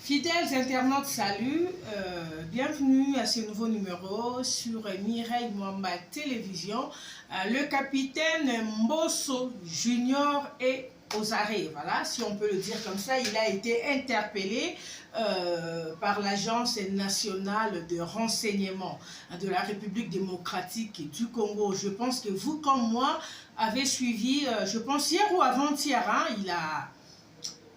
Fidèles internautes, salut, bienvenue à ce nouveau numéro sur Mireille Mwamba Télévision. Le capitaine Mbosso Junior est aux arrêts, voilà, si on peut le dire comme ça. Il a été interpellé par l'Agence nationale de renseignement de la République démocratique du Congo. Je pense que vous, comme moi, avez suivi, je pense hier ou avant-hier, hein,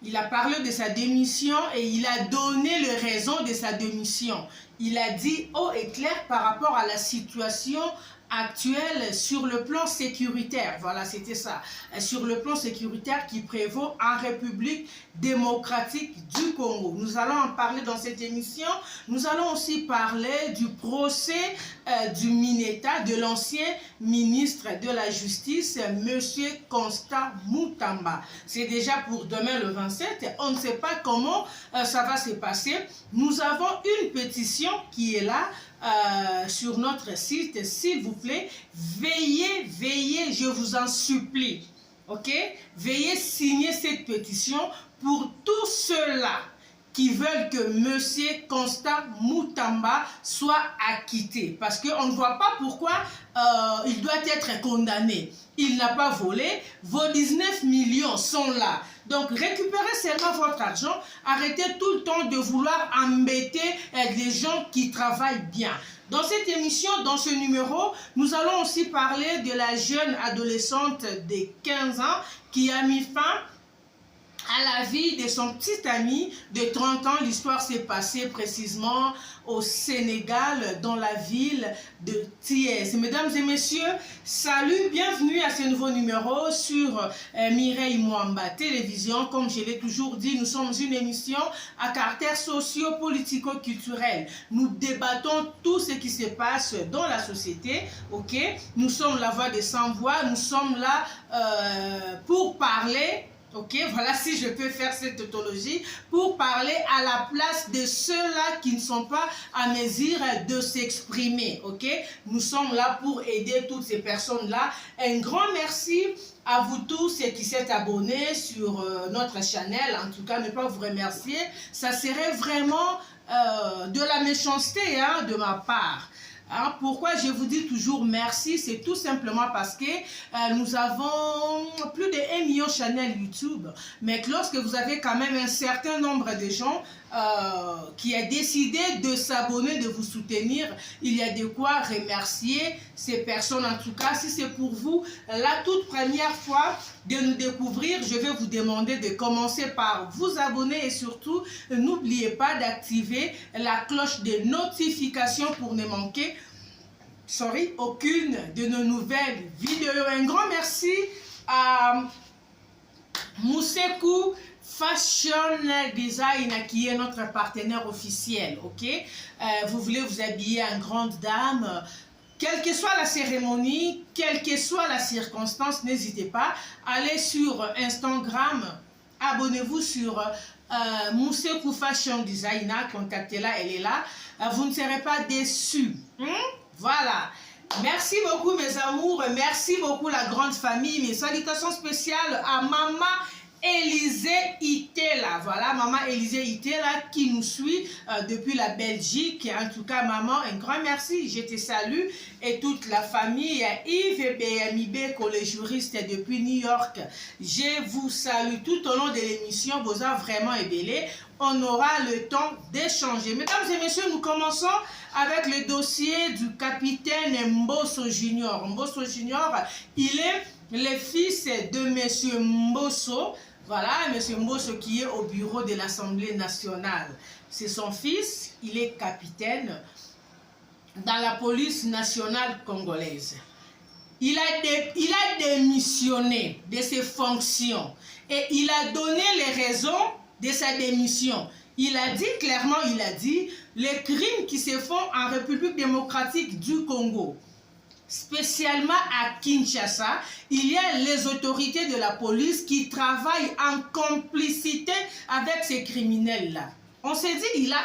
il a parlé de sa démission et il a donné les raisons de sa démission. Il a dit haut et clair par rapport à la situation actuelle sur le plan sécuritaire. Voilà, c'était ça. Sur le plan sécuritaire qui prévaut en République démocratique du Congo. Nous allons en parler dans cette émission. Nous allons aussi parler du procès du Mineta, de l'ancien ministre de la Justice, Monsieur Constant Mutamba. C'est déjà pour demain le 27. On ne sait pas comment ça va se passer. Nous avons une pétition qui est là sur notre site. S'il vous plaît, veillez, je vous en supplie. Ok? Veillez signer cette pétition pour tous ceux-là qui veulent que Monsieur Constant Mutamba soit acquitté. Parce qu'on ne voit pas pourquoi il doit être condamné. Il n'a pas volé. Vos 19 millions sont là. Donc, récupérez seulement votre argent. Arrêtez tout le temps de vouloir embêter les gens qui travaillent bien. Dans cette émission, dans ce numéro, nous allons aussi parler de la jeune adolescente de 15 ans qui a mis fin à la vie de son petit ami de 30 ans. L'histoire s'est passée précisément au Sénégal, dans la ville de Thiès. Mesdames et messieurs, salut, bienvenue à ce nouveau numéro sur Mireille Mwamba Télévision. Comme je l'ai toujours dit, nous sommes une émission à caractère socio-politico-culturel. Nous débattons tout ce qui se passe dans la société, ok? Nous sommes la voix des sans-voix, nous sommes là pour parler. Ok, voilà, si je peux faire cette tautologie, pour parler à la place de ceux-là qui ne sont pas à mesure de s'exprimer. Ok, nous sommes là pour aider toutes ces personnes-là. Un grand merci à vous tous qui s'êtes abonnés sur notre chaîne. En tout cas, ne pas vous remercier, ça serait vraiment de la méchanceté hein, de ma part. Hein, pourquoi je vous dis toujours merci? C'est tout simplement parce que nous avons plus de 1 million de channels YouTube. Mais que lorsque vous avez quand même un certain nombre de gens qui a décidé de s'abonner, de vous soutenir, il y a de quoi remercier ces personnes. En tout cas, si c'est pour vous la toute première fois de nous découvrir, je vais vous demander de commencer par vous abonner et surtout, n'oubliez pas d'activer la cloche de notification pour ne manquer aucune de nos nouvelles vidéos. Un grand merci à Moussekou Fashion Design qui est notre partenaire officiel. Ok, vous voulez vous habiller en grande dame, quelle que soit la cérémonie, quelle que soit la circonstance, n'hésitez pas, allez sur Instagram, abonnez-vous sur Moussekou Fashion Design, contactez-la, elle est là, vous ne serez pas déçus. Voilà. Merci beaucoup mes amours, merci beaucoup la grande famille. Mes salutations spéciales à Maman Élisée Itela. Voilà, Maman Élisée Itela qui nous suit depuis la Belgique. En tout cas, maman, un grand merci. Je te salue et toute la famille. Yves et BMIB, les juristes depuis New York. Je vous salue tout au long de l'émission. Vous avez vraiment ébellé. On aura le temps d'échanger. Mesdames et messieurs, nous commençons avec le dossier du capitaine Mbosso Junior. Mbosso Junior, il est le fils de Monsieur Mbosso. Voilà, Monsieur Mbosso qui est au bureau de l'Assemblée nationale. C'est son fils, il est capitaine dans la police nationale congolaise. Il a démissionné de ses fonctions et il a donné les raisons de sa démission. Il a dit clairement, il a dit, les crimes qui se font en République démocratique du Congo, spécialement à Kinshasa, il y a les autorités de la police qui travaillent en complicité avec ces criminels-là. On s'est dit, il a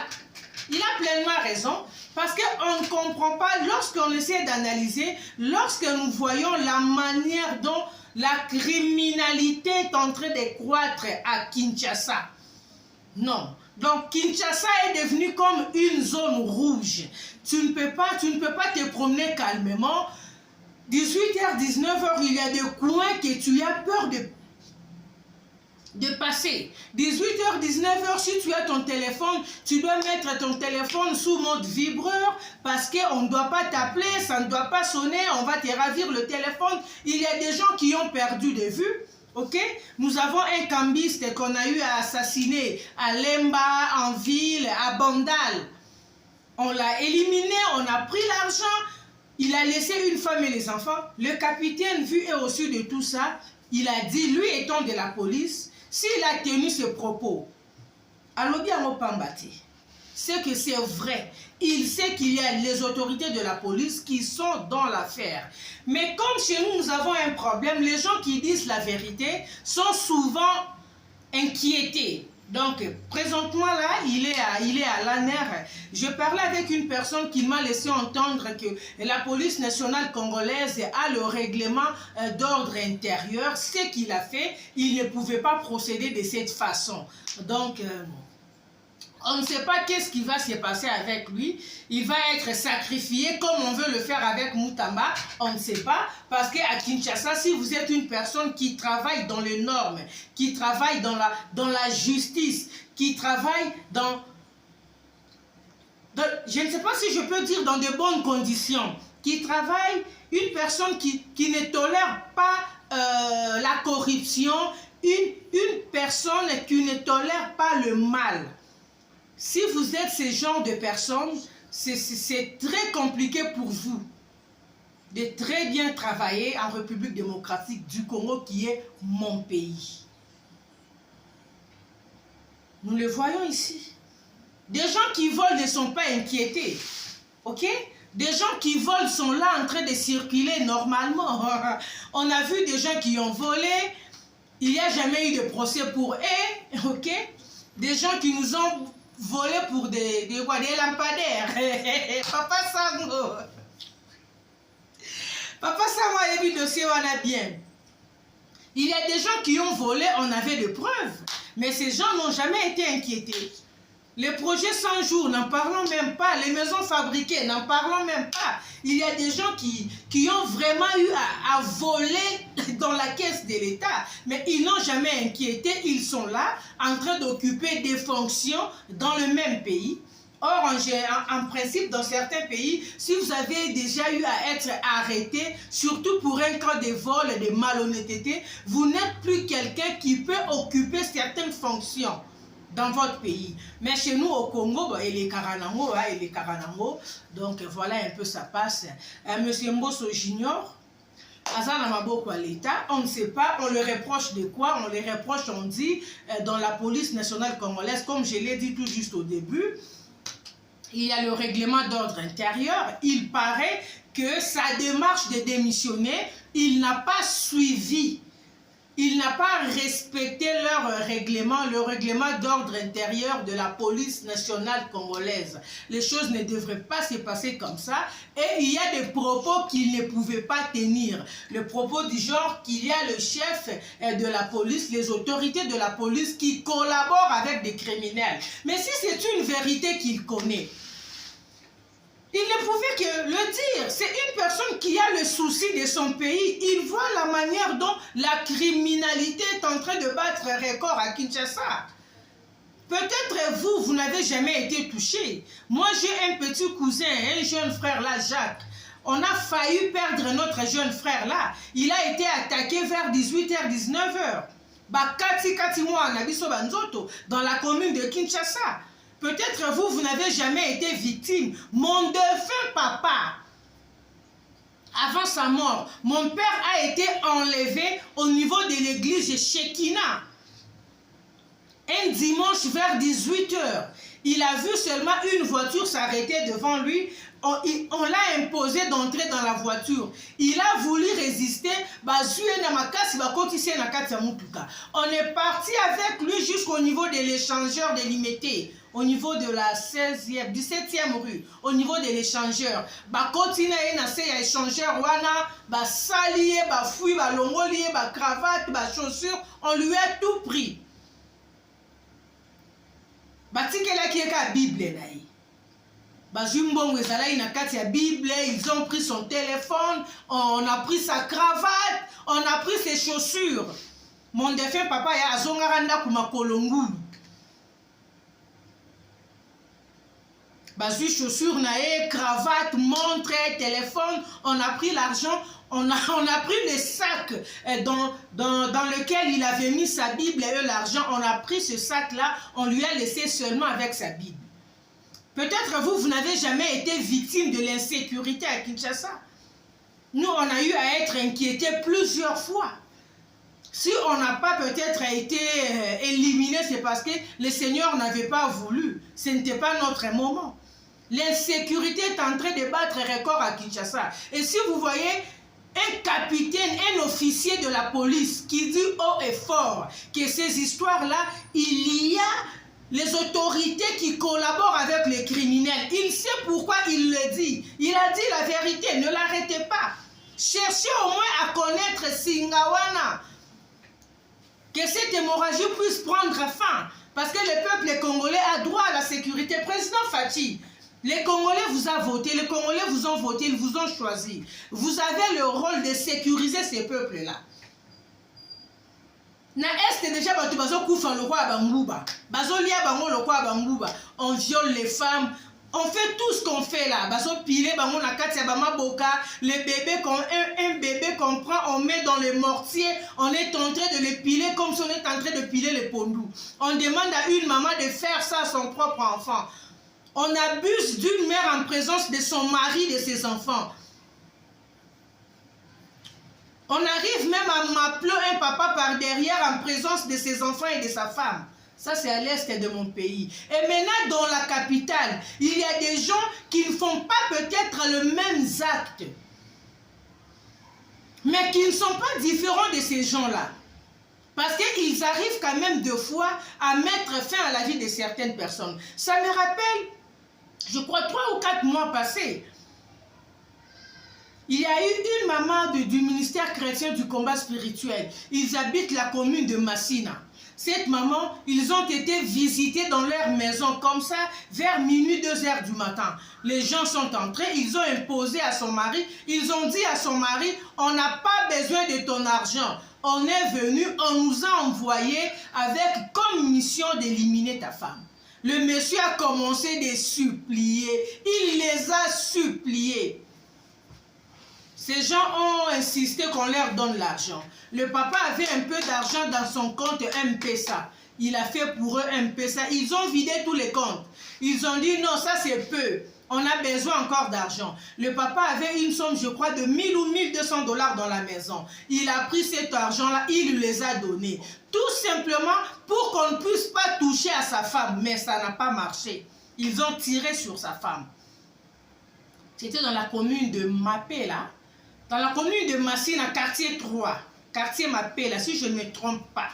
pleinement raison, parce qu'on ne comprend pas, lorsqu'on essaie d'analyser, lorsque nous voyons la manière dont la criminalité est en train de croître à Kinshasa. Non, Donc Kinshasa est devenu comme une zone rouge. Tu ne peux pas te promener calmement. 18h, 19h, il y a des coins que tu as peur de passer. 18h, 19h, si tu as ton téléphone, tu dois mettre ton téléphone sous mode vibreur parce qu'on ne doit pas t'appeler, ça ne doit pas sonner, on va te ravir le téléphone. Il y a des gens qui ont perdu de vue. Ok, nous avons un cambiste qu'on a eu à assassiner à Lemba, en ville, à Bandal. On l'a éliminé, on a pris l'argent, il a laissé une femme et les enfants. Le capitaine, vu et au su de tout ça, il a dit, lui étant de la police, s'il a tenu ce propos, Alobi Amopambati, c'est que c'est vrai. Il sait qu'il y a les autorités de la police qui sont dans l'affaire. Mais comme chez nous, nous avons un problème, les gens qui disent la vérité sont souvent inquiétés. Donc, présentement là, il est à l'ANER. Je parlais avec une personne qui m'a laissé entendre que la police nationale congolaise a le règlement d'ordre intérieur. Ce qu'il a fait, il ne pouvait pas procéder de cette façon. Donc, on ne sait pas qu'est-ce qui va se passer avec lui. Il va être sacrifié comme on veut le faire avec Moutamba. On ne sait pas. Parce qu'à Kinshasa, si vous êtes une personne qui travaille dans les normes, qui travaille dans la justice, qui travaille je ne sais pas si je peux dire dans de bonnes conditions, qui travaille, une personne qui ne tolère pas la corruption, une personne qui ne tolère pas le mal. Si vous êtes ce genre de personnes, c'est très compliqué pour vous de très bien travailler en République démocratique du Congo qui est mon pays. Nous le voyons ici. Des gens qui volent ne sont pas inquiétés. Ok? Des gens qui volent sont là en train de circuler normalement. On a vu des gens qui ont volé. Il n'y a jamais eu de procès pour eux. Ok? Des gens qui nous ont volé pour des lampadaires. Papa Sango. Papa Sango a vu le dossier, on a bien. Il y a des gens qui ont volé, on avait des preuves. Mais ces gens n'ont jamais été inquiétés. Les projets 100 jours, n'en parlons même pas. Les maisons fabriquées, n'en parlons même pas. Il y a des gens qui ont vraiment eu à voler dans la caisse de l'État. Mais ils n'ont jamais inquiété. Ils sont là, en train d'occuper des fonctions dans le même pays. Or, en principe, dans certains pays, si vous avez déjà eu à être arrêté, surtout pour un cas de vol et de malhonnêteté, vous n'êtes plus quelqu'un qui peut occuper certaines fonctions dans votre pays. Mais chez nous au Congo, il est Karanango, donc voilà un peu ça passe. Monsieur Mbosso Junior, Azana Maboko à l'État, on ne sait pas, on le reproche de quoi? On le reproche, on dit, dans la police nationale congolaise, comme je l'ai dit tout juste au début, il y a le règlement d'ordre intérieur. Il paraît que sa démarche de démissionner, il n'a pas suivi. Il n'a pas respecté leur règlement, le règlement d'ordre intérieur de la police nationale congolaise. Les choses ne devraient pas se passer comme ça. Et il y a des propos qu'il ne pouvait pas tenir. Le propos du genre qu'il y a le chef de la police, les autorités de la police qui collaborent avec des criminels. Mais si c'est une vérité qu'il connaît, il ne pouvait que le dire. C'est une personne qui a le souci de son pays. Il voit la manière dont la criminalité est en train de battre record à Kinshasa. Peut-être vous n'avez jamais été touché. Moi, j'ai un petit cousin, un jeune frère là, Jacques. On a failli perdre notre jeune frère là. Il a été attaqué vers 18h, 19h. Dans la commune de Kinshasa. Peut-être vous n'avez jamais été victime. Mon défunt papa, avant sa mort, mon père a été enlevé au niveau de l'église Shekina. Un dimanche vers 18h, il a vu seulement une voiture s'arrêter devant lui. On l'a imposé d'entrer dans la voiture. Il a voulu résister. On est parti avec lui jusqu'au niveau de l'échangeur de Limité, au niveau de la 17e rue, au niveau de l'échangeur. Continuer à échangeur, salier, fouille, longolier, cravate, chaussures, on lui a tout pris. la Bible. Bible, ils ont pris son téléphone, on a pris sa cravate, on a pris ses chaussures. Mon défunt papa ya azongaranda kuma kolongulu. Bazui chaussures nae, cravate, montre, téléphone, on a pris l'argent, on a pris le sac dans lequel il avait mis sa Bible et l'argent, on a pris ce sac là, on lui a laissé seulement avec sa Bible. Peut-être vous n'avez jamais été victime de l'insécurité à Kinshasa. Nous, on a eu à être inquiétés plusieurs fois. Si on n'a pas peut-être été éliminé, c'est parce que le Seigneur n'avait pas voulu. Ce n'était pas notre moment. L'insécurité est en train de battre record à Kinshasa. Et si vous voyez un capitaine, un officier de la police qui dit haut et fort que ces histoires-là, il y a les autorités qui collaborent avec les criminels. Il sait pourquoi il le dit. Il a dit la vérité, ne l'arrêtez pas. Cherchez au moins à connaître Singawana. Que cette hémorragie puisse prendre fin. Parce que le peuple congolais a droit à la sécurité. Président Fathi, les Congolais vous ont voté, les Congolais vous ont voté, ils vous ont choisi. Vous avez le rôle de sécuriser ces peuples-là. Na est déjà batu bazo kufa le roi banguba. Bazo lia bango le roi banguba. On viole les femmes. On fait tout ce qu'on fait là. Bazo pile bango na katia bama boka. Les bébés, un bébé qu'on prend, on met dans les mortiers. On est en train de les piler comme si on est en train de piler les pondous. On demande à une maman de faire ça à son propre enfant. On abuse d'une mère en présence de son mari, de ses enfants. On arrive même à m'appeler un papa par derrière en présence de ses enfants et de sa femme. Ça, c'est à l'est de mon pays. Et maintenant, dans la capitale, il y a des gens qui ne font pas peut-être le même acte, mais qui ne sont pas différents de ces gens-là. Parce qu'ils arrivent quand même deux fois à mettre fin à la vie de certaines personnes. Ça me rappelle, je crois, 3 ou 4 mois passés. Il y a eu une maman du ministère chrétien du combat spirituel. Ils habitent la commune de Massina. Cette maman, ils ont été visités dans leur maison comme ça, vers minuit, 2 heures du matin. Les gens sont entrés, ils ont imposé à son mari, ils ont dit à son mari, on n'a pas besoin de ton argent. On est venu, on nous a envoyé avec comme mission d'éliminer ta femme. Le monsieur a commencé de supplier, il les a suppliés. Ces gens ont insisté qu'on leur donne l'argent. Le papa avait un peu d'argent dans son compte M-Pesa. Il a fait pour eux M-Pesa. Ils ont vidé tous les comptes. Ils ont dit non, ça c'est peu. On a besoin encore d'argent. Le papa avait une somme, je crois, de 1000 ou 1200 $ dans la maison. Il a pris cet argent-là, il les a donnés. Tout simplement pour qu'on ne puisse pas toucher à sa femme. Mais ça n'a pas marché. Ils ont tiré sur sa femme. C'était dans la commune de Mapé, là. Dans la commune de Massina, quartier 3, quartier Mapé, là, si je ne me trompe pas.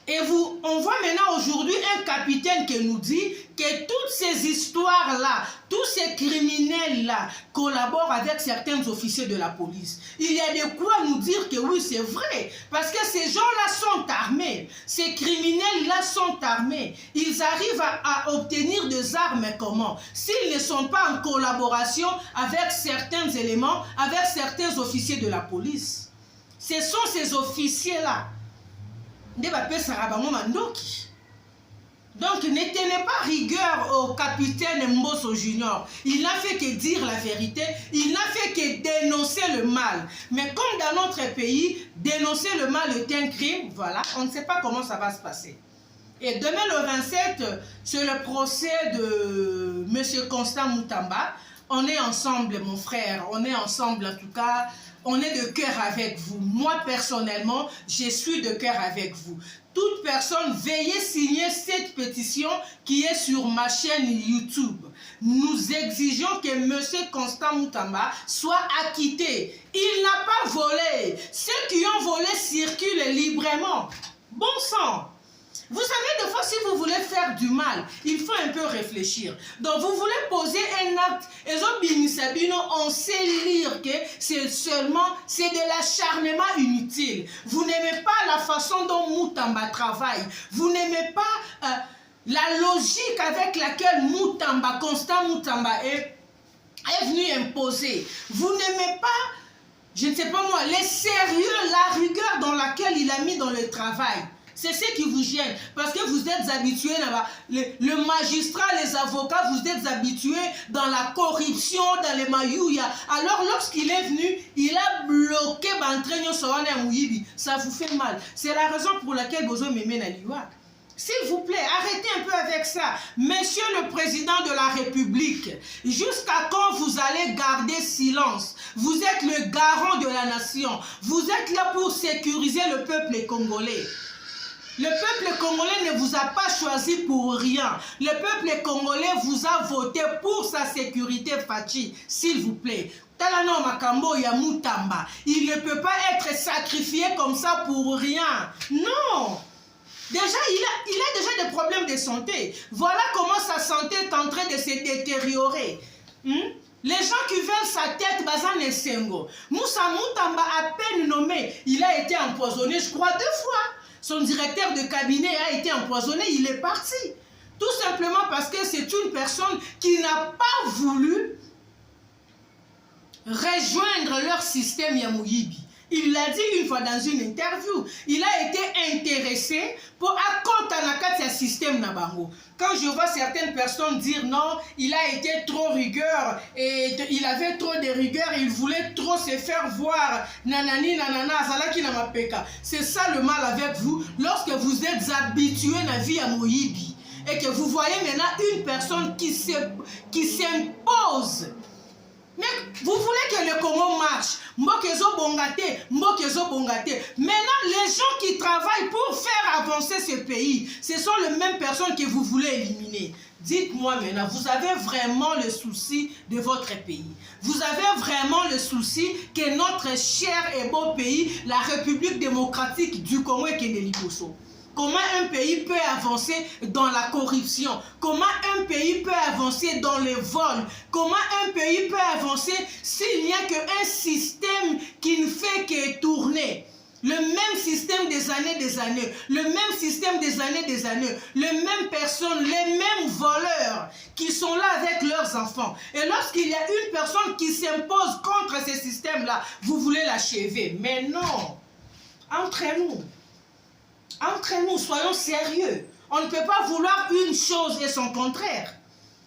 Et on voit maintenant aujourd'hui un capitaine qui nous dit que toutes ces histoires-là, tous ces criminels-là collaborent avec certains officiers de la police. Il y a de quoi nous dire que oui, c'est vrai. Parce que ces gens-là sont armés. Ces criminels-là sont armés. Ils arrivent à obtenir des armes comment? S'ils ne sont pas en collaboration avec certains éléments, avec certains officiers de la police. Ce sont ces officiers-là. Donc ne tenez pas rigueur au capitaine Mbosso Junior. Il n'a fait que dire la vérité, il n'a fait que dénoncer le mal. Mais comme dans notre pays, dénoncer le mal est un crime, voilà, on ne sait pas comment ça va se passer. Et demain le 27, c'est le procès de M. Constant Moutamba. On est ensemble, mon frère, on est ensemble en tout cas. On est de cœur avec vous. Moi, personnellement, je suis de cœur avec vous. Toute personne, veuillez signer cette pétition qui est sur ma chaîne YouTube. Nous exigeons que M. Constant Moutamba soit acquitté. Il n'a pas volé. Ceux qui ont volé circulent librement. Bon sang! Vous savez, des fois, si vous voulez faire du mal, il faut un peu réfléchir. Donc, vous voulez poser un acte, et on sait lire que c'est de l'acharnement inutile. Vous n'aimez pas la façon dont Moutamba travaille. Vous n'aimez pas la logique avec laquelle Moutamba, Constant Moutamba est venu imposer. Vous n'aimez pas, je ne sais pas moi, les sérieux, la rigueur dans laquelle il a mis dans le travail. C'est ce qui vous gêne, parce que vous êtes habitués, le magistrat, les avocats, vous êtes habitués dans la corruption, dans les maillouillas. Alors lorsqu'il est venu, il a bloqué Bantrenyo Soane Mouyibi. Ça vous fait mal. C'est la raison pour laquelle Bozo Mémé Naliwa. S'il vous plaît, arrêtez un peu avec ça. Monsieur le Président de la République, jusqu'à quand vous allez garder silence? Vous êtes le garant de la nation. Vous êtes là pour sécuriser le peuple congolais. Le peuple congolais ne vous a pas choisi pour rien. Le peuple congolais vous a voté pour sa sécurité, Fachi. S'il vous plaît. Talano Makambo ya Moutamba. Il ne peut pas être sacrifié comme ça pour rien. Non. Déjà, il a déjà des problèmes de santé. Voilà comment sa santé est en train de se détériorer. Les gens qui veulent sa tête, Bazan et Sengo. Moussa Moutamba, à peine nommé, il a été empoisonné, je crois, 2 fois. Son directeur de cabinet a été empoisonné, il est parti. Tout simplement parce que c'est une personne qui n'a pas voulu rejoindre leur système Yamouyibi. Il l'a dit une fois dans une interview. Il a été intéressé pour accompagner un système Nabango. Quand je vois certaines personnes dire non, il a été trop rigueur et il avait trop de rigueur, il voulait trop se faire voir. Nanani, nanana, zalaki na mapeka. C'est ça le mal avec vous lorsque vous êtes habitué à la vie à Moyibi et que vous voyez maintenant une personne qui s'impose. Mais vous voulez que le Congo marche. Mbokezo Bongate, Mbokezo Bongate. Maintenant, les gens qui travaillent pour faire avancer ce pays, ce sont les mêmes personnes que vous voulez éliminer. Dites-moi maintenant, vous avez vraiment le souci de votre pays. Vous avez vraiment le souci que notre cher et beau pays, la République démocratique du Congo et Kénéliposo. Comment un pays peut avancer dans la corruption? Comment un pays peut avancer dans les vols? Comment un pays peut avancer s'il n'y a qu'un système qui ne fait que tourner? Le même système des années, le même système des années, les mêmes personnes, les mêmes voleurs qui sont là avec leurs enfants. Et lorsqu'il y a une personne qui s'impose contre ce système-là, vous voulez l'achever. Mais non, entre nous, soyons sérieux. On ne peut pas vouloir une chose et son contraire.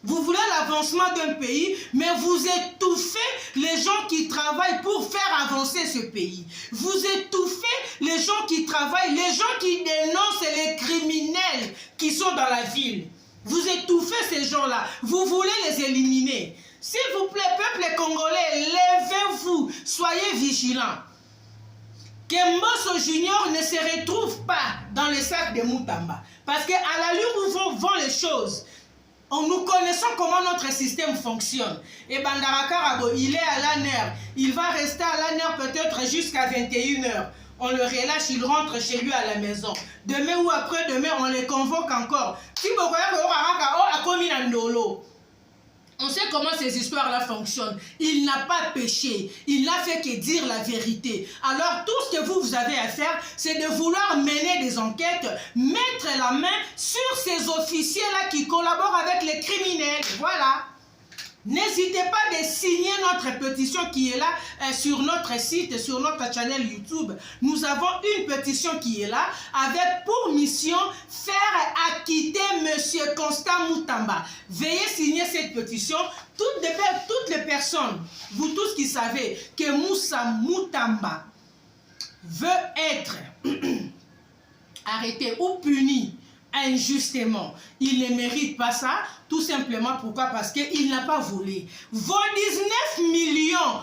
Vous voulez l'avancement d'un pays, mais vous étouffez les gens qui travaillent pour faire avancer ce pays. Vous étouffez les gens qui travaillent, les gens qui dénoncent les criminels qui sont dans la ville. Vous étouffez ces gens-là. Vous voulez les éliminer. S'il vous plaît, peuple congolais, levez-vous, soyez vigilants. Que Mbosso Junior ne se retrouve pas dans le sac de Moutamba. Parce qu'à l'allure où vont les choses, nous connaissons comment notre système fonctionne. Et Bandara Karabo, il est à l'ANER. Il va rester à l'ANER peut-être jusqu'à 21 h. On le relâche, il rentre chez lui à la maison. Demain ou après-demain, on les convoque encore. Si vous voyez on sait comment ces histoires-là fonctionnent. Il n'a pas péché. Il n'a fait que dire la vérité. Alors, tout ce que vous avez à faire, c'est de vouloir mener des enquêtes, mettre la main sur ces officiers-là qui collaborent avec les criminels. Voilà. N'hésitez pas de signer notre pétition qui est là sur notre site, sur notre channel YouTube. Nous avons une pétition qui est là avec pour mission faire acquitter Monsieur Constant Moutamba. Veuillez signer cette pétition. Toutes les personnes, vous tous qui savez que Moussa Moutamba veut être arrêté ou puni injustement. Il ne mérite pas ça, tout simplement pourquoi? Parce qu'il n'a pas volé. Vos 19 millions,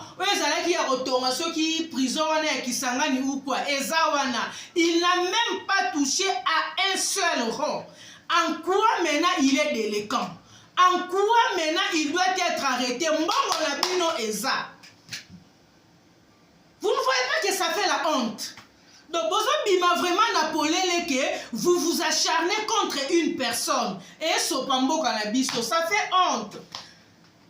il n'a même pas touché à un seul rond. En quoi maintenant il est délinquant? En quoi maintenant il doit être arrêté? Vous ne voyez pas que ça fait la honte? Donc, Bozo m'a vraiment appelé que vous vous acharnez contre une personne. Et Sopambo Kanabisto, ça fait honte.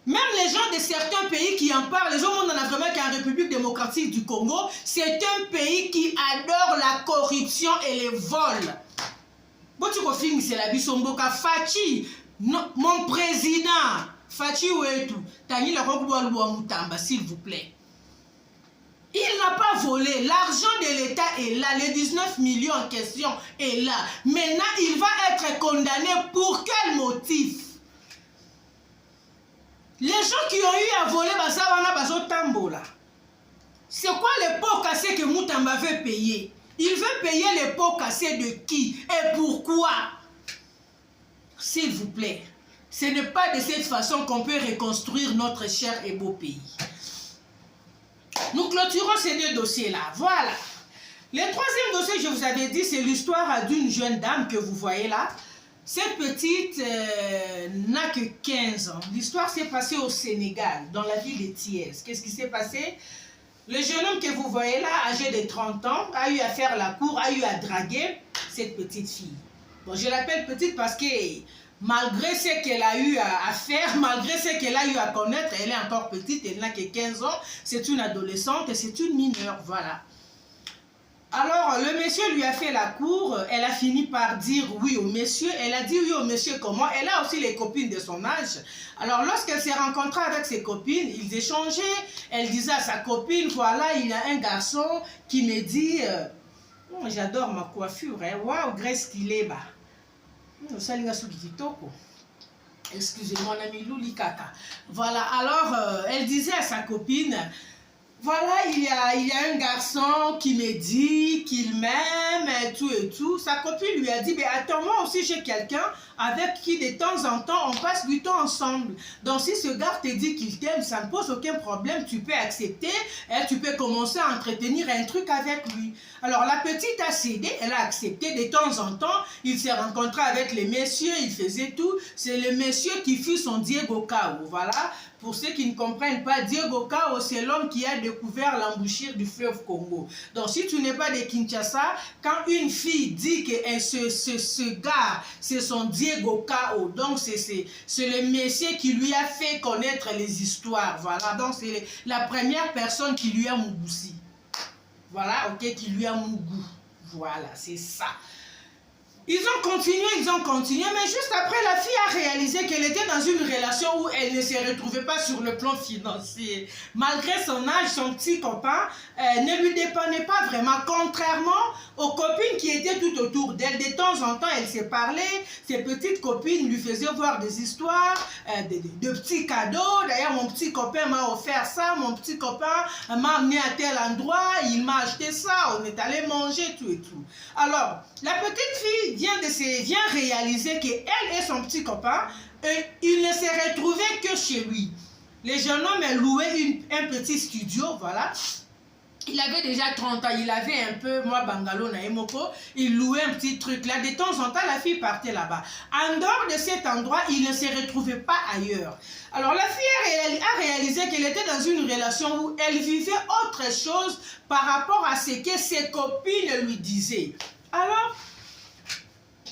Même les gens de certains pays qui en parlent, les gens on en a vraiment qu'en République démocratique du Congo, c'est un pays qui adore la corruption et les vols. Bon, tu film c'est la bisomboka Fachi mon président Fachi Wetu Tani la Mutamba s'il vous plaît. Il n'a pas volé, l'argent de l'État est là, les 19 millions en question est là. Maintenant, il va être condamné pour quel motif? Les gens qui ont eu à voler, c'est quoi les pots cassés que Mutamba veut payer? Il veut payer les pots cassés de qui? Et pourquoi? S'il vous plaît, ce n'est pas de cette façon qu'on peut reconstruire notre cher et beau pays. Nous clôturons ces deux dossiers-là. Voilà. Le troisième dossier, je vous avais dit, c'est l'histoire d'une jeune dame que vous voyez là. Cette petite n'a que 15 ans. L'histoire s'est passée au Sénégal, dans la ville de Thiès. Qu'est-ce qui s'est passé? Le jeune homme que vous voyez là, âgé de 30 ans, a eu à faire la cour, a eu à draguer cette petite fille. Bon, je l'appelle petite parce que malgré ce qu'elle a eu à faire, malgré ce qu'elle a eu à connaître, elle est encore petite, elle n'a que 15 ans, c'est une adolescente et c'est une mineure, voilà. Alors, le monsieur lui a fait la cour, elle a fini par dire oui au monsieur, elle a dit oui au monsieur comment, elle a aussi les copines de son âge. Alors, lorsqu'elle s'est rencontrée avec ses copines, ils échangeaient, elle disait à sa copine, voilà, il y a un garçon qui me dit, oh, j'adore ma coiffure, hein, waouh, Grace qu'il est, bah. Excusez-moi, mon ami Louli Kaka. Voilà, alors elle disait à sa copine, voilà, il y a un garçon qui me dit qu'il m'aime et tout. Sa copine lui a dit, mais attends, moi aussi j'ai quelqu'un avec qui de temps en temps on passe du temps ensemble. Donc si ce gars te dit qu'il t'aime, ça ne pose aucun problème, tu peux accepter et tu peux commencer à entretenir un truc avec lui. Alors la petite a cédé, elle a accepté de temps en temps, il s'est rencontré avec les messieurs, il faisait tout. C'est le monsieur qui fut son Diego Cao, voilà. Pour ceux qui ne comprennent pas, Diego Cao, c'est l'homme qui a découvert l'embouchure du fleuve Congo. Donc si tu n'es pas de Kinshasa, quand une fille dit que ce gars, c'est son Diego Cao, donc c'est le monsieur qui lui a fait connaître les histoires, voilà. Donc c'est la première personne qui lui a Mougousi. Voilà, ok, qui lui a Mougou. Voilà, c'est ça. Ils ont continué, mais juste après, la fille a réalisé qu'elle était dans une relation où elle ne se retrouvait pas sur le plan financier. Malgré son âge, son petit copain ne lui dépendait pas vraiment, contrairement aux copines qui étaient tout autour d'elle. De temps en temps, elle s'est parlé, ses petites copines lui faisaient voir des histoires, de petits cadeaux. D'ailleurs, mon petit copain m'a offert ça, mon petit copain m'a amené à tel endroit, il m'a acheté ça, on est allé manger, tout et tout. Alors, la petite fille vient réaliser qu'elle et son petit copain, ils ne se retrouvaient que chez lui. Le jeune homme a loué un petit studio, voilà. Il avait déjà 30 ans, il avait un peu, moi, Bangalo, Naemoko, il louait un petit truc là. De temps en temps, la fille partait là-bas. En dehors de cet endroit, il ne se retrouvait pas ailleurs. Alors, la fille a réalisé qu'elle était dans une relation où elle vivait autre chose par rapport à ce que ses copines lui disaient. Alors,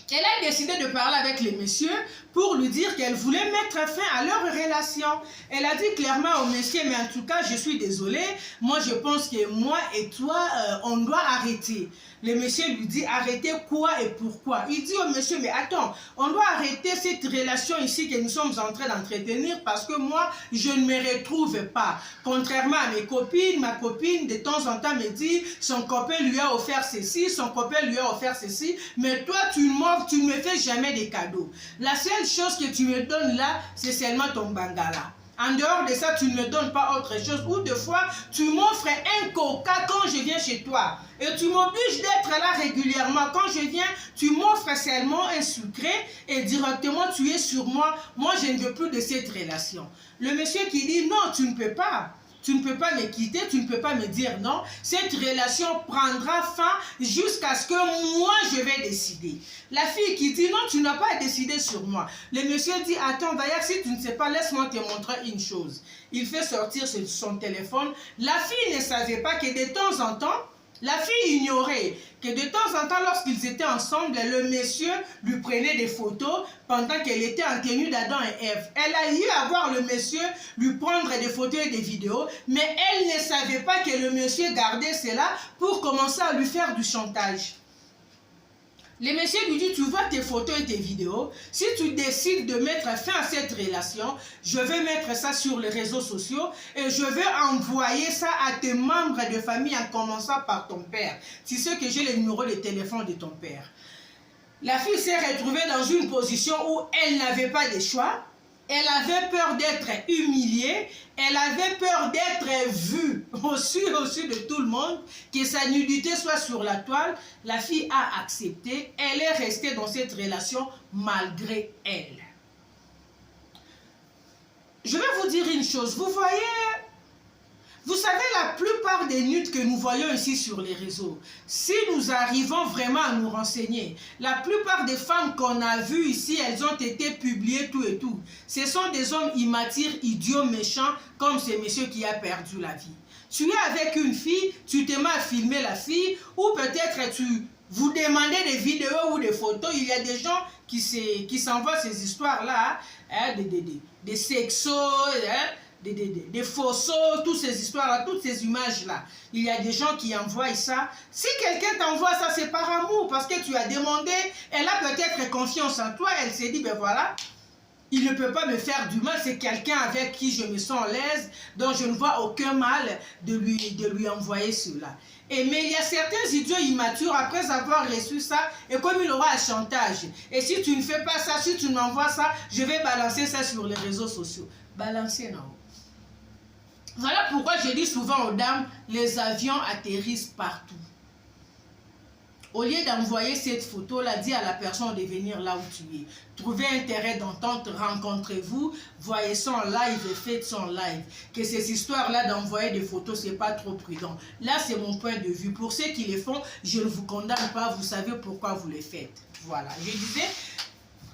elle a décidé de parler avec les messieurs pour lui dire qu'elle voulait mettre fin à leur relation. Elle a dit clairement au monsieur, mais en tout cas, je suis désolée, moi je pense que moi et toi, on doit arrêter. Le monsieur lui dit, arrêter quoi et pourquoi? Il dit au monsieur, mais attends, on doit arrêter cette relation ici que nous sommes en train d'entretenir parce que moi, je ne me retrouve pas. Contrairement à mes copines, ma copine de temps en temps me dit, son copain lui a offert ceci, son copain lui a offert ceci, mais toi, tu ne me fais jamais des cadeaux. La seule chose que tu me donnes là, c'est seulement ton bangala. En dehors de ça, tu ne me donnes pas autre chose. Ou des fois, tu m'offres un coca quand je viens chez toi. Et tu m'obliges d'être là régulièrement. Quand je viens, tu m'offres seulement un sucré et directement tu es sur moi. Moi, je ne veux plus de cette relation. Le monsieur qui dit non, tu ne peux pas. Tu ne peux pas me quitter, tu ne peux pas me dire non. Cette relation prendra fin jusqu'à ce que moi, je vais décider. La fille qui dit non, tu n'as pas décidé sur moi. Le monsieur dit, attends, d'ailleurs, si tu ne sais pas, laisse-moi te montrer une chose. Il fait sortir son téléphone. La fille ne savait pas que de temps en temps, la fille ignorait que de temps en temps, lorsqu'ils étaient ensemble, le monsieur lui prenait des photos pendant qu'elle était en tenue d'Adam et Ève. Elle a eu à voir le monsieur lui prendre des photos et des vidéos, mais elle ne savait pas que le monsieur gardait cela pour commencer à lui faire du chantage. Le monsieur lui dit, tu vois tes photos et tes vidéos, si tu décides de mettre fin à cette relation, je vais mettre ça sur les réseaux sociaux et je vais envoyer ça à tes membres de famille en commençant par ton père. C'est ce que j'ai le numéro de téléphone de ton père. La fille s'est retrouvée dans une position où elle n'avait pas de choix. Elle avait peur d'être humiliée, elle avait peur d'être vue au-dessus de tout le monde, que sa nudité soit sur la toile. La fille a accepté, elle est restée dans cette relation malgré elle. Je vais vous dire une chose, vous voyez, vous savez, la plupart des nudes que nous voyons ici sur les réseaux, si nous arrivons vraiment à nous renseigner, la plupart des femmes qu'on a vues ici, elles ont été publiées tout et tout. Ce sont des hommes immatures, idiots, méchants, comme ce monsieur qui a perdu la vie. Tu es avec une fille, tu te mets à filmer la fille, ou peut-être vous demandez des vidéos ou des photos. Il y a des gens qui s'envoient ces histoires-là, hein, des sexos, hein, des faussos, toutes ces histoires-là, toutes ces images-là. Il y a des gens qui envoient ça. Si quelqu'un t'envoie ça, c'est par amour, parce que tu as demandé, elle a peut-être confiance en toi, elle s'est dit, ben voilà, il ne peut pas me faire du mal, c'est quelqu'un avec qui je me sens à l'aise, donc je ne vois aucun mal de lui envoyer cela. Mais il y a certains idiots immatures, après avoir reçu ça, et comme il aura un chantage, et si tu ne fais pas ça, si tu m'envoies ça, je vais balancer ça sur les réseaux sociaux. Balancer, non. Voilà pourquoi je dis souvent aux dames, les avions atterrissent partout. Au lieu d'envoyer cette photo-là, dis à la personne de venir là où tu es. Trouvez un terrain d'entente, rencontrez-vous, voyez son live et faites son live. Que ces histoires-là d'envoyer des photos, c'est pas trop prudent. Là, c'est mon point de vue. Pour ceux qui les font, je ne vous condamne pas, vous savez pourquoi vous les faites. Voilà, je disais...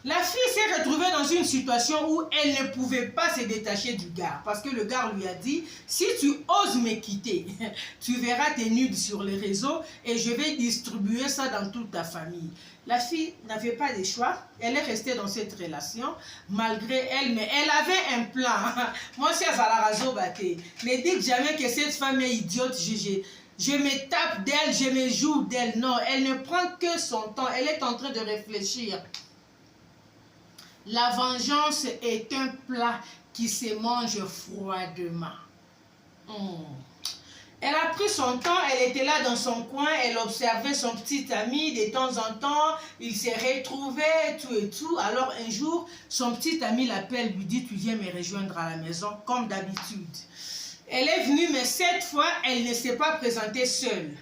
La fille s'est retrouvée dans une situation où elle ne pouvait pas se détacher du gars. Parce que le gars lui a dit, si tu oses me quitter, tu verras tes nudes sur les réseaux et je vais distribuer ça dans toute ta famille. La fille n'avait pas de choix. Elle est restée dans cette relation malgré elle. Mais elle avait un plan. Moi, c'est Zalarazo Baté. Ne dites jamais que cette femme est idiote. Je me tape d'elle, je me joue d'elle. Non, elle ne prend que son temps. Elle est en train de réfléchir. La vengeance est un plat qui se mange froidement. Elle a pris son temps, elle était là dans son coin, elle observait son petit ami, de temps en temps, il s'est retrouvé, tout et tout. Alors un jour, son petit ami l'appelle, lui dit, tu viens me rejoindre à la maison, comme d'habitude. Elle est venue, mais cette fois, elle ne s'est pas présentée seule.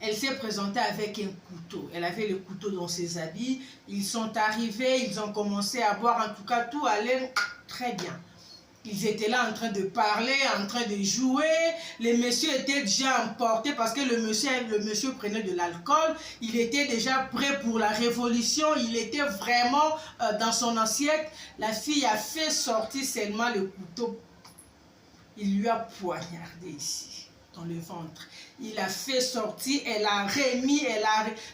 Elle s'est présentée avec un couteau. Elle avait le couteau dans ses habits. Ils sont arrivés, ils ont commencé à boire. En tout cas, tout allait très bien. Ils étaient là en train de parler, en train de jouer. Le monsieur était déjà emporté parce que le monsieur prenait de l'alcool. Il était déjà prêt pour la révolution. Il était vraiment dans son assiette. La fille a fait sortir seulement le couteau. Il lui a poignardé ici, dans le ventre. Il a fait sortir, elle a remis,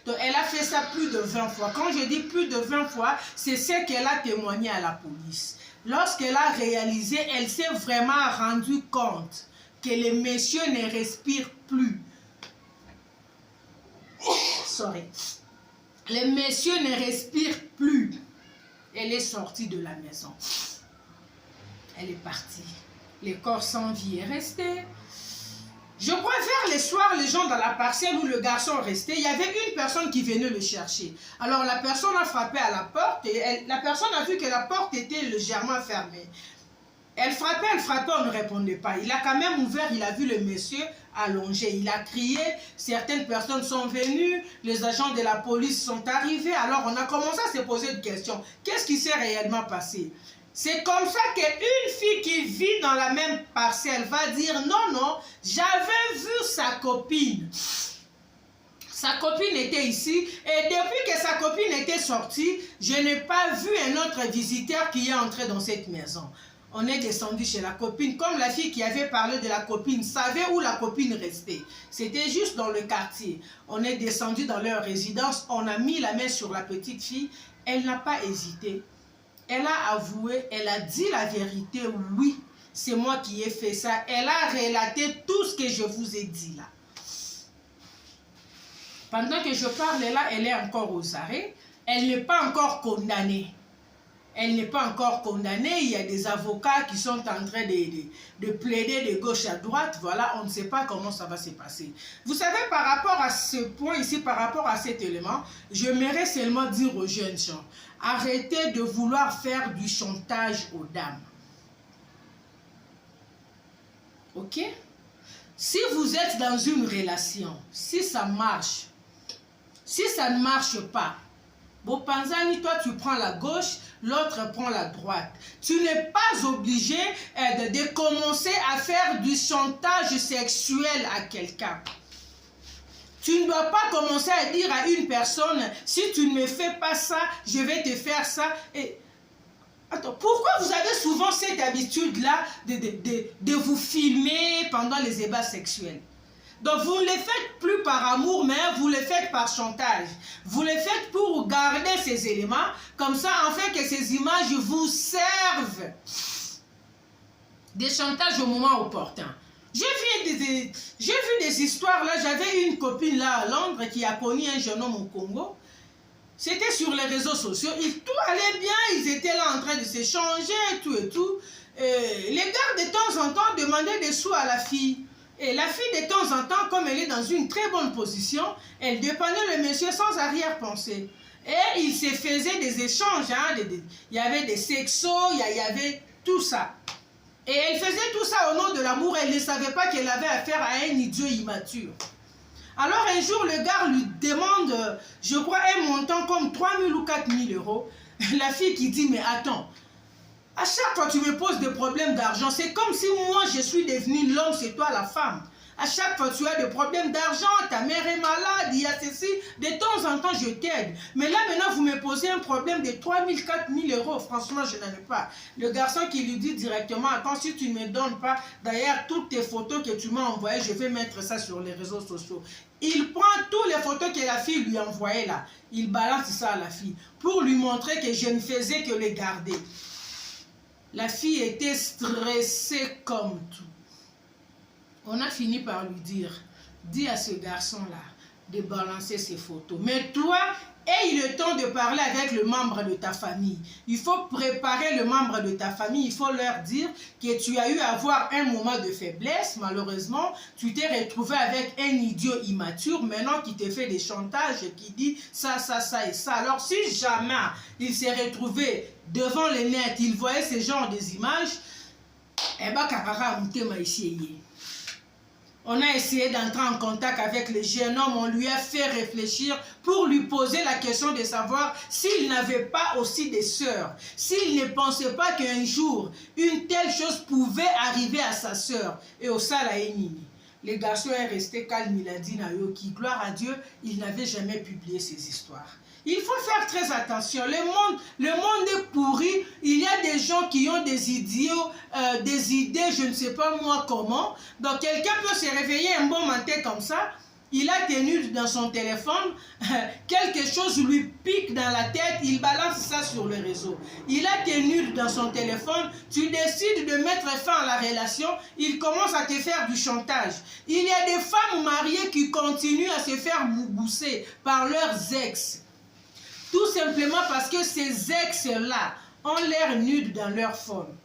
donc elle a fait ça plus de 20 fois. Quand je dis plus de 20 fois, c'est ce qu'elle a témoigné à la police. Lorsqu'elle a réalisé, elle s'est vraiment rendue compte que le monsieur ne respire plus. Sorry. Le monsieur ne respire plus. Elle est sortie de la maison. Elle est partie. Le corps sans vie est resté. Je crois vers le soir, les gens dans la parcelle où le garçon restait, il y avait une personne qui venait le chercher. Alors la personne a frappé à la porte et la personne a vu que la porte était légèrement fermée. Elle frappait, on ne répondait pas. Il a quand même ouvert, il a vu le monsieur allongé. Il a crié, certaines personnes sont venues, les agents de la police sont arrivés. Alors on a commencé à se poser une question. Qu'est-ce qui s'est réellement passé ? C'est comme ça qu'une fille qui vit dans la même parcelle va dire non, non, j'avais vu sa copine. Sa copine était ici et depuis que sa copine était sortie, je n'ai pas vu un autre visiteur qui est entré dans cette maison. On est descendu chez la copine, comme la fille qui avait parlé de la copine savait où la copine restait. C'était juste dans le quartier. On est descendu dans leur résidence, on a mis la main sur la petite fille, elle n'a pas hésité. Elle a avoué, elle a dit la vérité, oui, c'est moi qui ai fait ça. Elle a relaté tout ce que je vous ai dit là. Pendant que je parle là, elle est encore aux arrêts. Elle n'est pas encore condamnée. Elle n'est pas encore condamnée. Il y a des avocats qui sont en train de plaider de gauche à droite. Voilà, on ne sait pas comment ça va se passer. Vous savez, par rapport à ce point ici, par rapport à cet élément, j'aimerais seulement dire aux jeunes gens, arrêtez de vouloir faire du chantage aux dames. Ok? Si vous êtes dans une relation, si ça marche, si ça ne marche pas, Bopanzani, toi tu prends la gauche, l'autre prend la droite. Tu n'es pas obligé de commencer à faire du chantage sexuel à quelqu'un. Tu ne dois pas commencer à dire à une personne, si tu ne me fais pas ça, je vais te faire ça. Et attends, pourquoi vous avez souvent cette habitude-là de vous filmer pendant les débats sexuels? Donc vous ne les faites plus par amour, mais vous les faites par chantage. Vous les faites pour garder ces éléments, comme ça, afin que ces images vous servent des chantages au moment opportun. J'ai vu des histoires là, j'avais une copine là à Londres qui a connu un jeune homme au Congo. C'était sur les réseaux sociaux, tout allait bien, ils étaient là en train de s'échanger et tout. Les gars de temps en temps demandaient des sous à la fille. Et la fille de temps en temps, comme elle est dans une très bonne position, elle dépannait le monsieur sans arrière-pensée. Et il se faisait des échanges, hein, il y avait des sexos, il y avait tout ça. Et elle faisait tout ça au nom de l'amour, elle ne savait pas qu'elle avait affaire à un idiot immature. Alors un jour, le gars lui demande, je crois, un montant comme 3 000 ou 4 000 euros. La fille qui dit, mais attends, à chaque fois que tu me poses des problèmes d'argent, c'est comme si moi je suis devenue l'homme, c'est toi la femme. À chaque fois que tu as des problèmes d'argent, ta mère est malade, il y a ceci, de temps en temps je t'aide. Mais là maintenant vous me posez un problème de 3 000, 4 000 euros, franchement je n'en ai pas. Le garçon qui lui dit directement, attends, si tu ne me donnes pas, d'ailleurs toutes tes photos que tu m'as envoyées, je vais mettre ça sur les réseaux sociaux. Il prend toutes les photos que la fille lui envoyait là, il balance ça à la fille, pour lui montrer que je ne faisais que les garder. La fille était stressée comme tout. On a fini par lui dire, dis à ce garçon-là de balancer ses photos. Mais toi, aie le temps de parler avec le membre de ta famille. Il faut préparer le membre de ta famille. Il faut leur dire que tu as eu à avoir un moment de faiblesse. Malheureusement, tu t'es retrouvé avec un idiot immature maintenant qui te fait des chantages et qui dit ça, ça, ça et ça. Alors si jamais il s'est retrouvé devant le net, il voyait ce genre des images, eh ben, on a essayé d'entrer en contact avec le jeune homme, on lui a fait réfléchir pour lui poser la question de savoir s'il n'avait pas aussi des sœurs, s'il ne pensait pas qu'un jour, une telle chose pouvait arriver à sa sœur. Et au Salaïnini, le garçon est resté calme, il a dit Nayoki, gloire à Dieu, il n'avait jamais publié ces histoires. Il faut faire très attention. Le monde est pourri. Il y a des gens qui ont des idiots, des idées, je ne sais pas moi comment. Donc quelqu'un peut se réveiller un bon matin comme ça. Il a tenu dans son téléphone, quelque chose lui pique dans la tête, il balance ça sur le réseau. Il a tenu dans son téléphone, tu décides de mettre fin à la relation, il commence à te faire du chantage. Il y a des femmes mariées qui continuent à se faire bousser par leurs ex. Tout simplement parce que ces ex-là ont l'air nudes dans leur forme.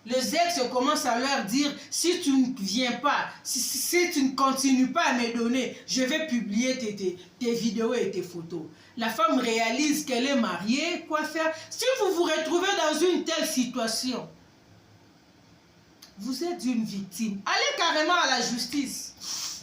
Les ex commencent à leur dire, si tu ne viens pas, si tu ne continues pas à me donner, je vais publier tes vidéos et tes photos. La femme réalise qu'elle est mariée, quoi faire? Si vous vous retrouvez dans une telle situation, vous êtes une victime. Allez carrément à la justice.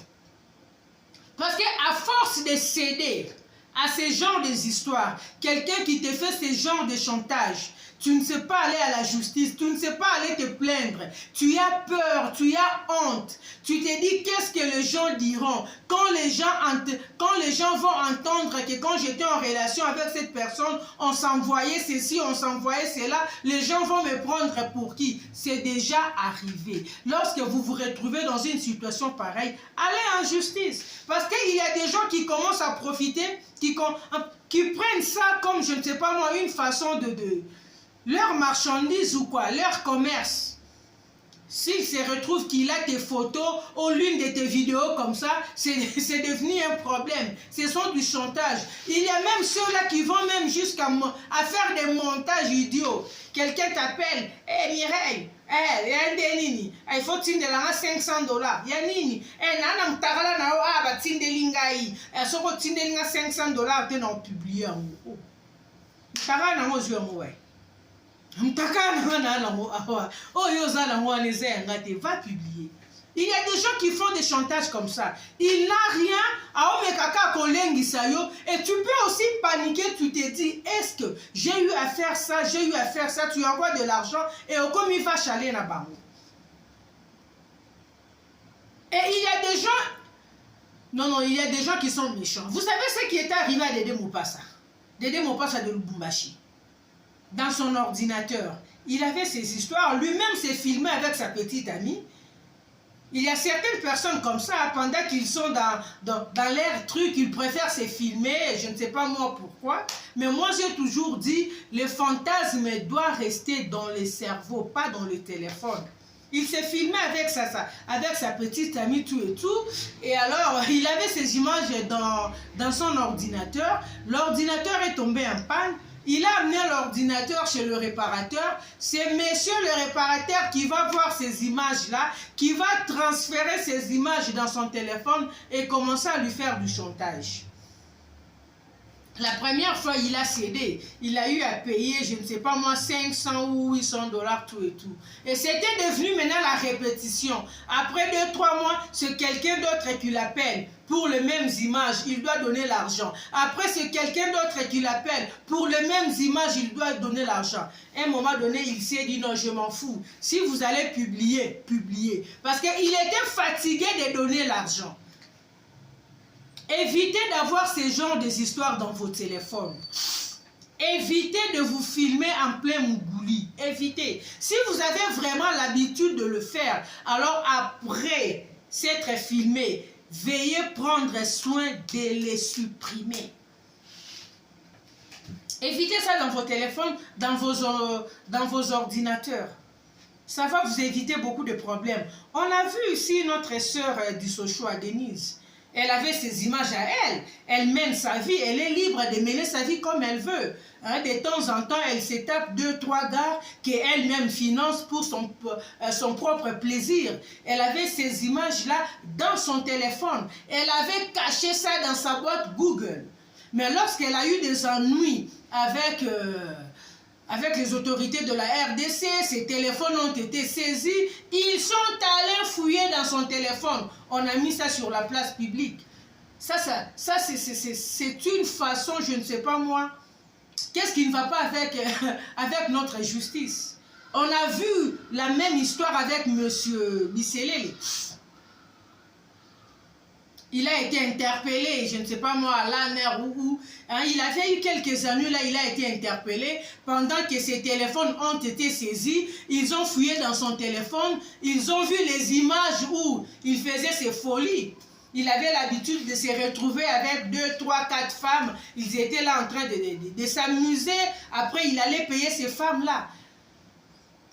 Parce qu'à force de céder à ce genre d'histoires, quelqu'un qui te fait ce genre de chantage, tu ne sais pas aller à la justice, tu ne sais pas aller te plaindre, tu as peur, tu as honte, tu te dis qu'est-ce que les gens diront quand les gens vont entendre que quand j'étais en relation avec cette personne, on s'envoyait ceci, on s'envoyait cela, les gens vont me prendre pour qui? C'est déjà arrivé. Lorsque vous vous retrouvez dans une situation pareille, allez en justice, parce qu'il y a des gens qui commencent à profiter, qui prennent ça comme, je ne sais pas moi, une façon de leur marchandise ou quoi, leur commerce. S'il se retrouve qu'il a tes photos ou l'une de tes vidéos comme ça, c'est devenu un problème. Ce sont du chantage. Il y a même ceux-là qui vont même jusqu'à faire des montages idiots. Quelqu'un t'appelle, hey Mireille, il faut tindre 500 $. Yanini, nana mtagala na ba tindelinga yi. Soko tindelinga 500 $, te na publier en. Tagala na mo jwe mo ouais. Va publier. Il y a des gens qui font des chantages comme ça. Il n'a rien à et tu peux aussi paniquer, tu te dis, est-ce que j'ai eu à faire ça, tu envoies de l'argent et au comme il va chaler na bango. Et il y a des gens, non, il y a des gens qui sont méchants. Vous savez ce qui est arrivé à Dédé Mopassa? Dédé Mopassa de Lubumbashi. Dans son ordinateur, il avait ses histoires, lui-même s'est filmé avec sa petite amie. Il y a certaines personnes comme ça, pendant qu'ils sont dans leur truc, ils préfèrent se filmer, je ne sais pas moi pourquoi, mais moi j'ai toujours dit, le fantasme doit rester dans le cerveau, pas dans le téléphone. Il s'est filmé avec sa petite amie, tout et tout, et alors il avait ces images dans son ordinateur. L'ordinateur est tombé en panne. Il a amené l'ordinateur chez le réparateur. C'est monsieur le réparateur qui va voir ces images-là, qui va transférer ces images dans son téléphone et commencer à lui faire du chantage. La première fois, il a cédé. Il a eu à payer, je ne sais pas moi, 500 ou 800 $, tout et tout. Et c'était devenu maintenant la répétition. Après 2-3 mois, c'est quelqu'un d'autre qui l'appelle. Pour les mêmes images, il doit donner l'argent. Après, c'est quelqu'un d'autre qui l'appelle. Pour les mêmes images, il doit donner l'argent. À un moment donné, il s'est dit, non, je m'en fous. Si vous allez publier, publiez. Parce qu'il était fatigué de donner l'argent. Évitez d'avoir ce genre d'histoires dans vos téléphones. Évitez de vous filmer en plein Mougouli. Évitez. Si vous avez vraiment l'habitude de le faire, alors après s'être filmé, veuillez prendre soin de les supprimer. Évitez ça dans vos téléphones, dans vos ordinateurs. Ça va vous éviter beaucoup de problèmes. On a vu ici notre sœur du Sochoa, Denise. Elle avait ses images à elle. Elle mène sa vie. Elle est libre de mener sa vie comme elle veut. Hein, de temps en temps, elle se tape 2-3 gars qu'elle-même finance pour son propre plaisir. Elle avait ces images-là dans son téléphone. Elle avait caché ça dans sa boîte Google. Mais lorsqu'elle a eu des ennuis avec les autorités de la RDC, ses téléphones ont été saisis, ils sont allés fouiller dans son téléphone. On a mis ça sur la place publique. Ça c'est une façon, je ne sais pas moi, qu'est-ce qui ne va pas avec notre justice? On a vu la même histoire avec M. Bisselele. Il a été interpellé, je ne sais pas moi, à l'ANR ou où. Hein, il avait eu quelques années là, il a été interpellé. Pendant que ses téléphones ont été saisis, ils ont fouillé dans son téléphone. Ils ont vu les images où il faisait ses folies. Il avait l'habitude de se retrouver avec 2, 3, 4 femmes. Ils étaient là en train de s'amuser. Après, il allait payer ces femmes-là.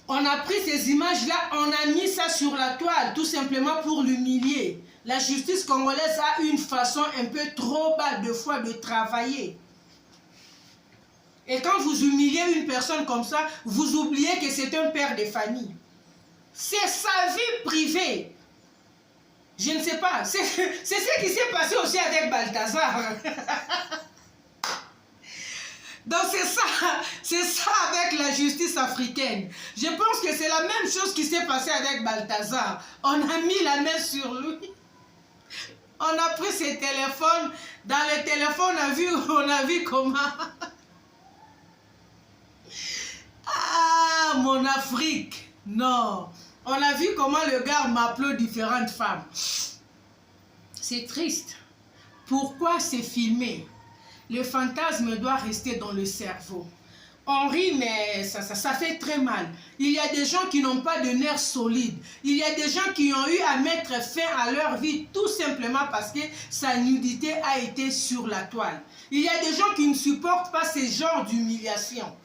On a pris ces images-là, on a mis ça sur la toile, tout simplement pour l'humilier. La justice congolaise a une façon un peu trop bas de fois de travailler. Et quand vous humiliez une personne comme ça, vous oubliez que c'est un père de famille. C'est sa vie privée. Je ne sais pas. C'est ce qui s'est passé aussi avec Balthazar. Donc c'est ça avec la justice africaine. Je pense que c'est la même chose qui s'est passé avec Balthazar. On a mis la main sur lui. On a pris ses téléphones. Dans le téléphone, on a vu comment... Ah, mon Afrique. Non. On a vu comment le gars m'appelait différentes femmes. C'est triste. Pourquoi c'est filmé? Le fantasme doit rester dans le cerveau. On rit, mais ça fait très mal. Il y a des gens qui n'ont pas de nerfs solides. Il y a des gens qui ont eu à mettre fin à leur vie tout simplement parce que sa nudité a été sur la toile. Il y a des gens qui ne supportent pas ce genre d'humiliation.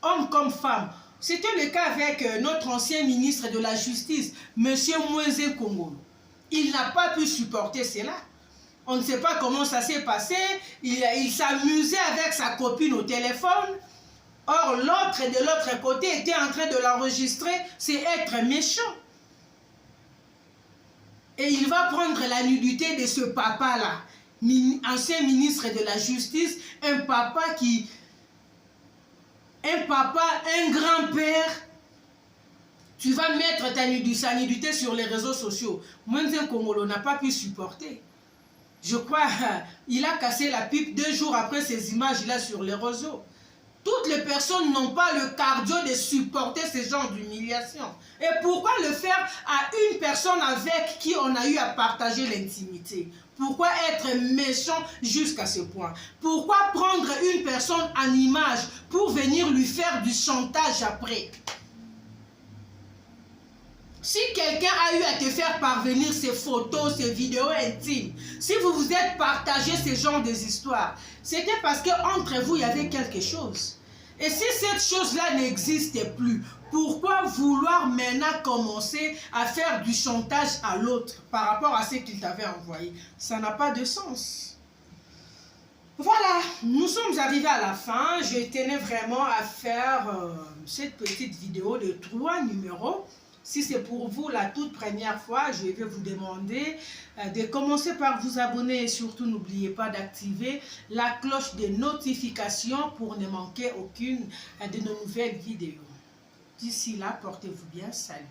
Hommes comme femmes, C'était le cas avec notre ancien ministre de la Justice, M. Moïse Kongolo. Il n'a pas pu supporter cela. On ne sait pas comment ça s'est passé. Il s'amusait avec sa copine au téléphone. Or, l'autre de l'autre côté était en train de l'enregistrer. C'est être méchant. Et il va prendre la nudité de ce papa-là, ancien ministre de la Justice, un papa, un grand-père. Tu vas mettre sa nudité sur les réseaux sociaux. Moïse Kongolo n'a pas pu supporter. Je crois il a cassé la pipe 2 jours après ces images-là sur les réseaux. Toutes les personnes n'ont pas le cardio de supporter ce genre d'humiliation. Et pourquoi le faire à une personne avec qui on a eu à partager l'intimité? Pourquoi être méchant jusqu'à ce point? Pourquoi prendre une personne en image pour venir lui faire du chantage après? Si quelqu'un a eu à te faire parvenir ces photos, ces vidéos intimes, si vous vous êtes partagé ce genre d'histoires, c'était parce qu'entre vous, il y avait quelque chose. Et si cette chose-là n'existe plus, pourquoi vouloir maintenant commencer à faire du chantage à l'autre par rapport à ce qu'il t'avait envoyé? Ça n'a pas de sens. Voilà, nous sommes arrivés à la fin. Je tenais vraiment à faire cette petite vidéo de 3 numéros. Si c'est pour vous la toute première fois, je vais vous demander de commencer par vous abonner et surtout n'oubliez pas d'activer la cloche de notification pour ne manquer aucune de nos nouvelles vidéos. D'ici là, portez-vous bien, salut.